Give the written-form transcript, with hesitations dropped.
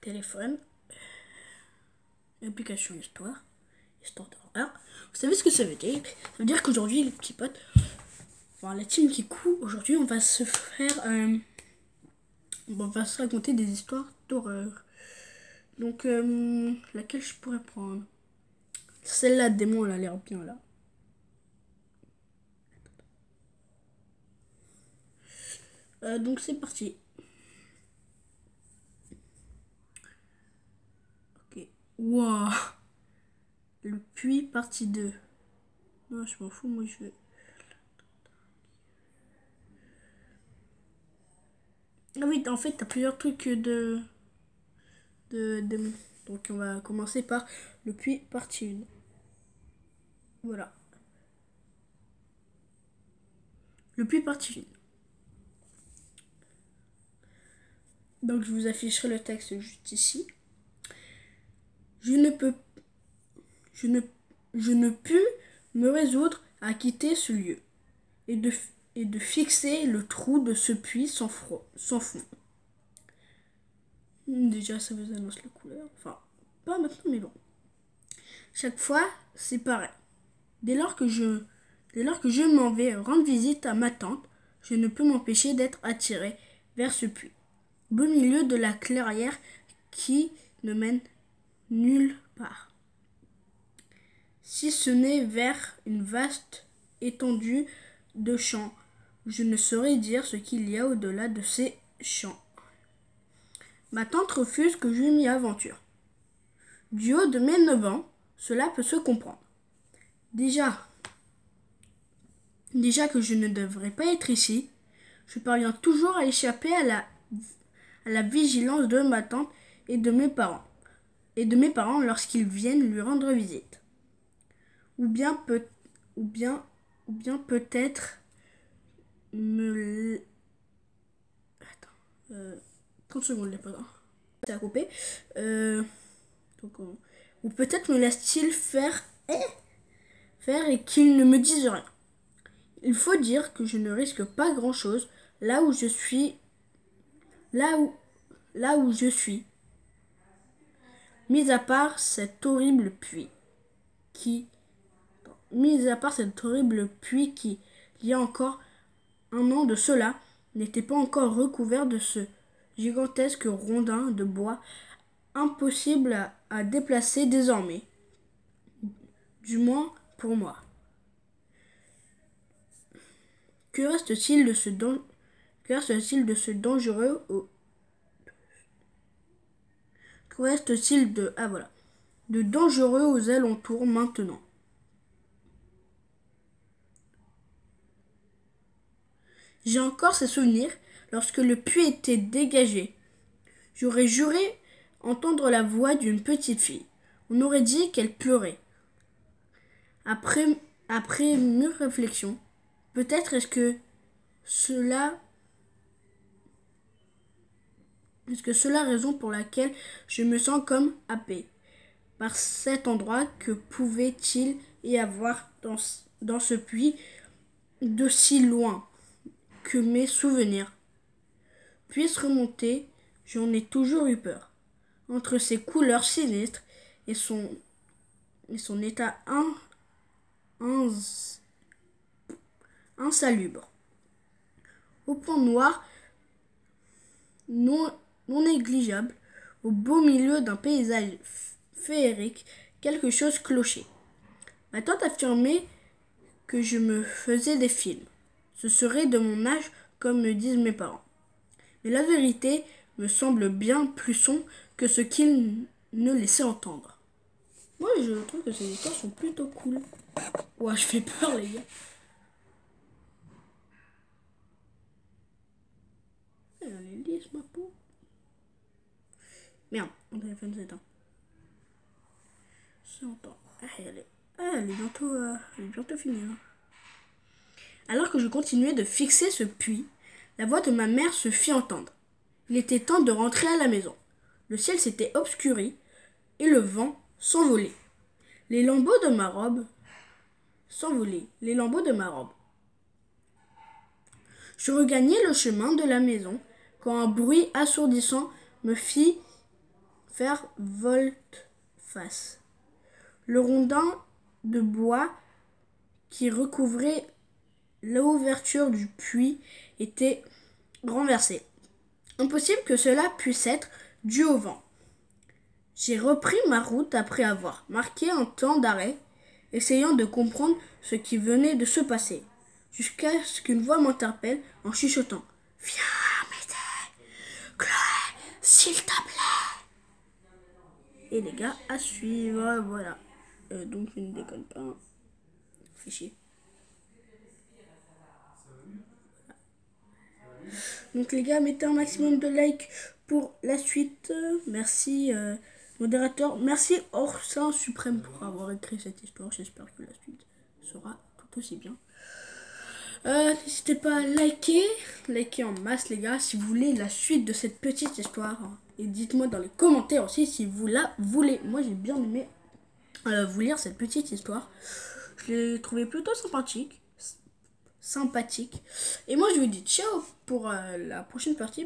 téléphone, application histoire d'horreur. Vous savez ce que ça veut dire? Ça veut dire qu'aujourd'hui, les petits potes, enfin la team qui court, aujourd'hui on va se faire, on va se raconter des histoires d'horreur. Donc laquelle je pourrais prendre? Celle-là, démon, elle a l'air bien là. Donc c'est parti. Ok. Waouh. Le puits, partie 2. Non, je m'en fous, moi je veux. Ah oui, en fait, t'as plusieurs trucs de démons. Donc on va commencer par le puits, partie 1. Voilà. Le puits, partie 1. Donc je vous afficherai le texte juste ici. Je ne pus me résoudre à quitter ce lieu et de fixer le trou de ce puits sans fond. Déjà, ça vous annonce la couleur. Enfin, pas maintenant, mais bon. Chaque fois, c'est pareil. Dès lors que je m'en vais rendre visite à ma tante, je ne peux m'empêcher d'être attiré vers ce puits, au beau milieu de la clairière qui ne mène nulle part, si ce n'est vers une vaste étendue de champs. Je ne saurais dire ce qu'il y a au-delà de ces champs. Ma tante refuse que je m'y aventure. Du haut de mes 9 ans, cela peut se comprendre. Déjà que je ne devrais pas être ici, je parviens toujours à échapper à la vigilance de ma tante et de mes parents. Lorsqu'ils viennent lui rendre visite. Ou bien peut-être me... Attends, 30 secondes les potes. Ça a coupé. Ou peut-être me laisse-t-il faire et qu'il ne me dise rien. Il faut dire que je ne risque pas grand-chose là où je suis. Mis à part cet horrible puits qui, il y a encore un an de cela, n'était pas encore recouvert de ce gigantesque rondin de bois impossible à déplacer désormais. Du moins pour moi. Que reste-t-il de ce dangereux Que reste-t-il de dangereux aux alentours maintenant? J'ai encore ces souvenirs lorsque le puits était dégagé. J'aurais juré entendre la voix d'une petite fille. On aurait dit qu'elle pleurait. Après mûre réflexion, peut-être est-ce que cela raison pour laquelle je me sens comme happé par cet endroit. Que pouvait-il y avoir dans ce puits de si loin que mes souvenirs puissent remonter? J'en ai toujours eu peur. Entre ses couleurs sinistres et son état insalubre. Au point noir, non négligeable, au beau milieu d'un paysage féerique, quelque chose clochait. Ma tante affirmait que je me faisais des films. Ce serait de mon âge, comme me disent mes parents. Mais la vérité me semble bien plus sombre que ce qu'ils ne laissaient entendre. Moi, je trouve que ces histoires sont plutôt cool. Ouais, je fais peur, les gars. Elle est lisse, ma peau. Merde, mon téléphone s'éteint. Ça entend. Elle est bientôt finie. Hein. Alors que je continuais de fixer ce puits, la voix de ma mère se fit entendre. Il était temps de rentrer à la maison. Le ciel s'était obscurci et le vent s'envolait. Les lambeaux de ma robe. Je regagnais le chemin de la maison quand un bruit assourdissant me fit faire volte-face. Le rondin de bois qui recouvrait l'ouverture du puits était renversé. Impossible que cela puisse être dû au vent. J'ai repris ma route après avoir marqué un temps d'arrêt, essayant de comprendre ce qui venait de se passer, jusqu'à ce qu'une voix m'interpelle en chuchotant. « Viens m'aider, Chloé, s'il te plaît !» Et les gars, à suivre, voilà. Donc je ne déconne pas. Fais chier. Donc les gars, mettez un maximum de likes pour la suite. Merci modérateur. Merci Orsin Suprême pour avoir écrit cette histoire. J'espère que la suite sera tout aussi bien. N'hésitez pas à liker en masse les gars si vous voulez la suite de cette petite histoire. Et dites-moi dans les commentaires aussi si vous la voulez. Moi j'ai bien aimé vous lire cette petite histoire. Je l'ai trouvée plutôt sympathique. Et moi je vous dis ciao pour la prochaine partie.